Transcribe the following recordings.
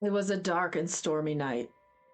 It was a dark and stormy night.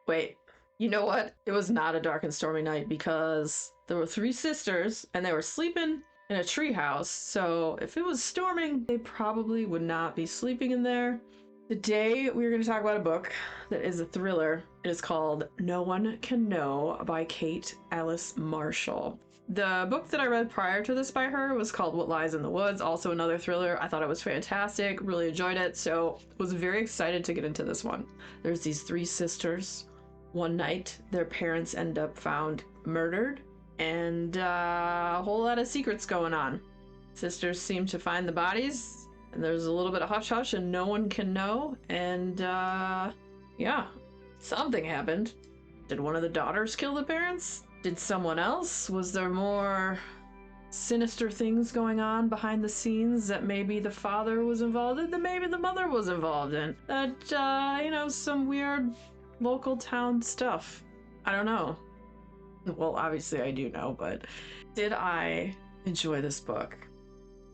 Wait, you know what? It was not a dark and stormy night because there were three sisters and they were sleeping in a treehouse. So if it was storming, they probably would not be sleeping in there. Today we are going to talk about a book that is a thriller. It is called No One Can Know by Kate Alice Marshall. The book that I read prior to this by her was called What Lies in the Woods, also another thriller. I thought it was fantastic, really enjoyed it, so was very excited to get into this one. There's these three sisters. One night, their parents end up found murdered, and a whole lot of secrets going on. Sisters seem to find the bodies, and there's a little bit of hush-hush, and no one can know, and yeah, something happened. Did one of the daughters kill the parents? Did someone else? Was there more sinister things going on behind the scenes that maybe the father was involved in, that maybe the mother was involved in? That, some weird local town stuff. I don't know. Well, obviously I do know, but did I enjoy this book?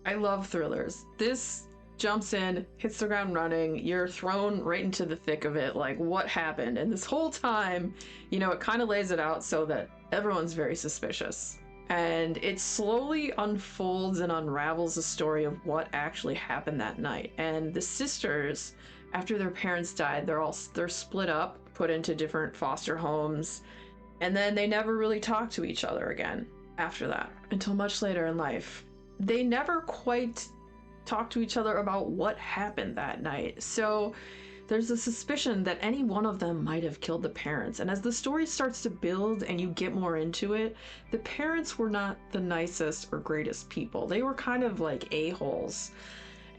I love thrillers. This jumps in, hits the ground running, you're thrown right into the thick of it, like what happened? And this whole time, it kind of lays it out so that everyone's very suspicious. And it slowly unfolds and unravels the story of what actually happened that night. And the sisters, after their parents died, they're split up, put into different foster homes, and then they never really talk to each other again after that, until much later in life. They never quite talk to each other about what happened that night. So there's a suspicion that any one of them might have killed the parents. And as the story starts to build and you get more into it, the parents were not the nicest or greatest people. They were kind of like a-holes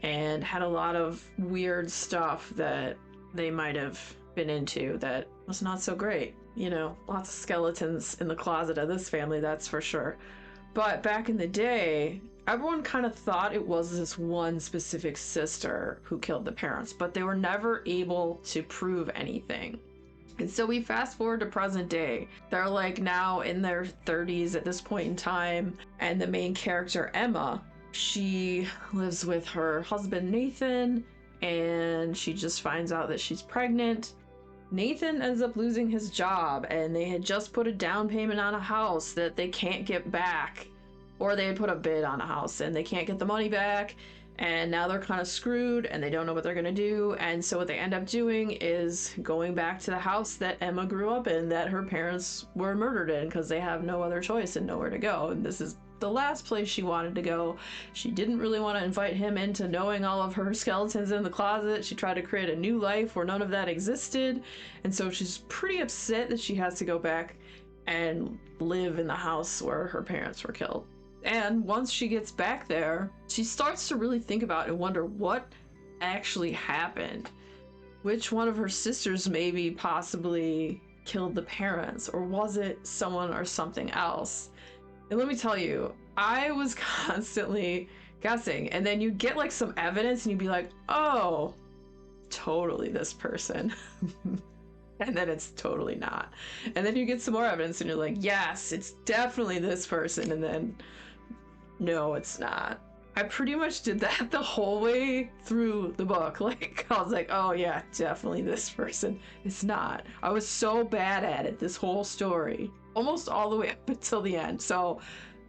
and had a lot of weird stuff that they might have been into that was not so great. Lots of skeletons in the closet of this family, that's for sure. But back in the day, everyone kind of thought it was this one specific sister who killed the parents, but they were never able to prove anything. And so we fast forward to present day. They're like now in their 30s at this point in time, and the main character, Emma, she lives with her husband, Nathan, and she just finds out that she's pregnant. Nathan ends up losing his job, and they had just put a down payment on a house that they can't get back. Or they had put a bid on a house and they can't get the money back, and now they're kind of screwed and they don't know what they're gonna do. And so what they end up doing is going back to the house that Emma grew up in, that her parents were murdered in, because they have no other choice and nowhere to go. And this is the last place she wanted to go. She didn't really want to invite him into knowing all of her skeletons in the closet. She tried to create a new life where none of that existed. And so she's pretty upset that she has to go back and live in the house where her parents were killed. And once she gets back there, she starts to really think about and wonder what actually happened. Which one of her sisters maybe possibly killed the parents, or was it someone or something else? And let me tell you, I was constantly guessing, and then you get like some evidence and you'd be like, oh, totally this person. And then it's totally not. And then you get some more evidence and you're like, yes, it's definitely this person. And then no, it's not. I pretty much did that the whole way through the book. Like, I was like, oh yeah, definitely this person. It's not. I was so bad at it this whole story, almost all the way up until the end. So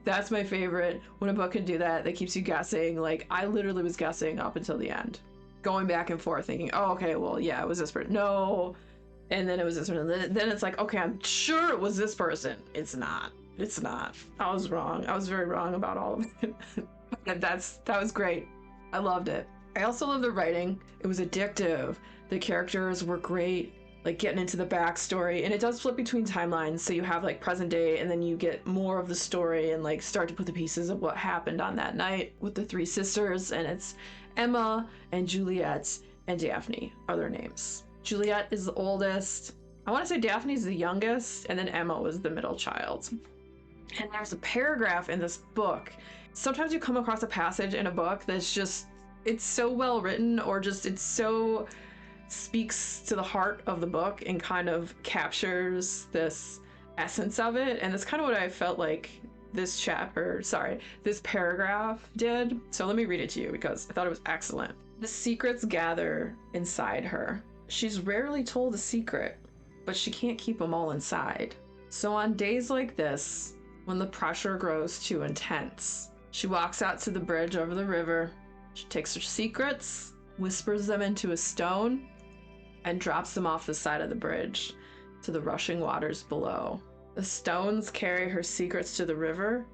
that's my favorite, when a book can do that keeps you guessing. Like, I literally was guessing up until the end, going back and forth thinking, oh, okay, well, yeah, it was this person. No. And then it was this person. Then it's like, okay, I'm sure it was this person. It's not. It's not. I was wrong. I was very wrong about all of it. That was great. I loved it. I also love the writing. It was addictive. The characters were great, like getting into the backstory, and it does flip between timelines. So you have like present day, and then you get more of the story and like start to put the pieces of what happened on that night with the three sisters. And it's Emma and Juliet and Daphne are their names. Juliet is the oldest. I want to say Daphne's the youngest, and then Emma was the middle child. And there's a paragraph in this book. Sometimes you come across a passage in a book that's just, it's so well written, or just it so speaks to the heart of the book and kind of captures this essence of it. And that's kind of what I felt like this paragraph did. So let me read it to you because I thought it was excellent. The secrets gather inside her. she's rarely told a secret, but she can't keep them all inside. So on days like this, when the pressure grows too intense, she walks out to the bridge over the river. She takes her secrets, whispers them into a stone, and drops them off the side of the bridge to the rushing waters below. The stones carry her secrets to the river,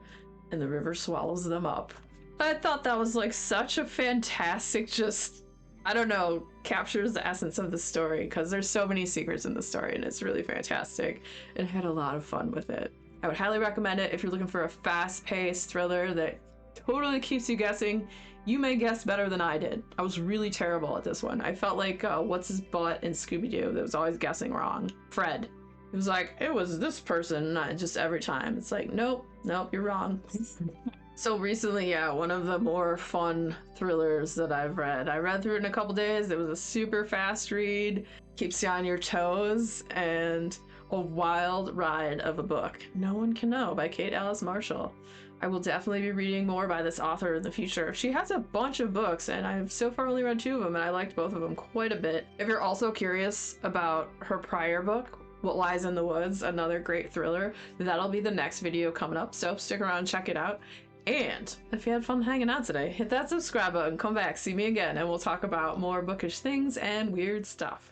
and the river swallows them up. I thought that was like such a fantastic, just, I don't know, captures the essence of the story, because there's so many secrets in the story and it's really fantastic, and I had a lot of fun with it. I would highly recommend it if you're looking for a fast-paced thriller that totally keeps you guessing. You may guess better than I did. I was really terrible at this one. I felt like what's his butt in Scooby-Doo that was always guessing wrong. Fred. It was like, it was this person, not just every time. It's like, nope, you're wrong. So recently, yeah, one of the more fun thrillers that I've read. I read through it in a couple days. It was a super fast read, keeps you on your toes, and a wild ride of a book. No One Can Know by Kate Alice Marshall. I will definitely be reading more by this author in the future. She has a bunch of books, and I've so far only read 2 of them, and I liked both of them quite a bit. If you're also curious about her prior book, What Lies in the Woods, another great thriller, that'll be the next video coming up, so stick around and check it out. And if you had fun hanging out today, hit that subscribe button, come back, see me again, and we'll talk about more bookish things and weird stuff.